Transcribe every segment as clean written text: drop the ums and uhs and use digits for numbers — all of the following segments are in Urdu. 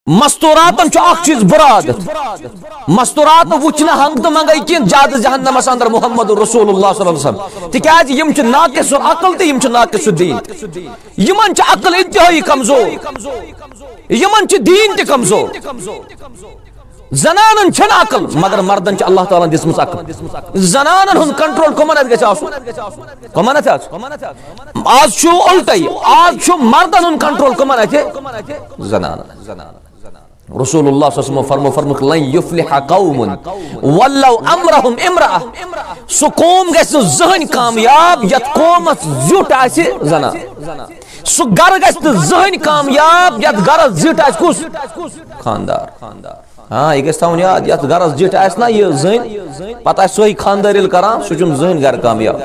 مستوراتن چھ اخ چیز برادت مستورات وچنا ہنگ تو منگئی کین جاد جہنم اندر محمد رسول اللہ صلی اللہ علیہ وسلم تکیاز یم چھ ناقص عقل تے یم چھ ناقص دین یمن چھ عقل انتہائی کمزور یمن چھ دین تے کمزور زنانن چھن عقل مگر مردن چھ اللہ تعالیٰ دسمس عقل زنانن ہن کنٹرول کمانت گژھِ آسُن کمانت آز چھُ الٹے آز چھُ مردن ہن کنٹرول کمانت زنانن رسول اللہ صلی اللہ علیہ وسلم فرمو لن یفلح قوم ولو امرهم امرأة سو قوم گژھِ نہٕ زٕہٕنۍ کامیاب یتھ قومس زیُٹھ آسہِ زنان سو گر گژھِ نہٕ زٕہٕنۍ کامیاب یتھ گرس زِٹھ آسہِ کُس خاندار ہاں یہ گژھِ تھاوُن یاد یتھ گرس زِٹھ آسہِ نا یہ زٔنۍ پتہٕ آسہِ سۄے خاندار ییٚلہِ کران سُہ چھُنہٕ زٕہٕنۍ گر کامیاب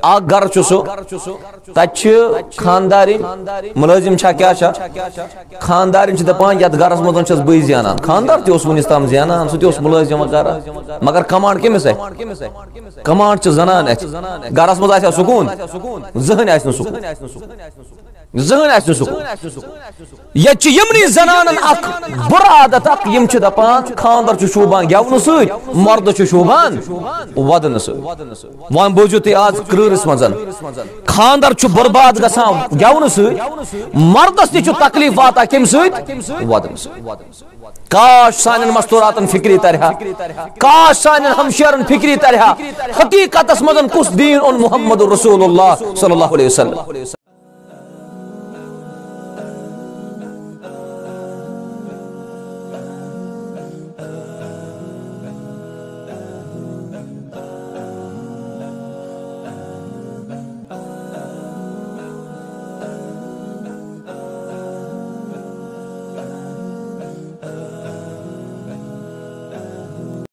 اکھ گر چھُ سُہ تتہِ چھِ خاندارِنۍ ملٲزم چھا کیاہ چھا خاندارِنۍ چھِ دپان یتھ گرس منٛز چھَس بٕے زینان خاندار تہِ اوس وُنِس تام زینان سُہ تہِ اوس ملٲزم کران مگر کمانڈ کٔمِس اتھِ کمانڈ چھِ زنان اتھِ گرس منٛز آسیا سکوٗن زٕہٕنۍ آسہِ نہٕ سکوٗن زہن آسہِ سکوٗن ییٚتہِ چھِ یِمنٕے زنانن اکھ بُرٕ عادت اکھ یم چھِ دپان خاندر چھُ شوٗبان گٮ۪ونہٕ سۭتۍ مردٕ چھُ شوٗبان ودنہٕ سۭتۍ وۄنۍ بوٗزِو تُہۍ آز کرۭرِس منٛز خاندر چھُ برباد گژھان گٮ۪ونہٕ سۭتۍ مردس تہِ چھُ تکلیف واتان کمہِ سۭتۍ ودنہٕ سۭتۍ کاش سانٮ۪ن مستوراتن فکری ترہا کاش سانٮ۪ن ہمشیرن فکری ترہا حقیقتس منٛز کُس دیٖن اوٚن محمد رسول اللہ صلی اللہ علیہ وسلم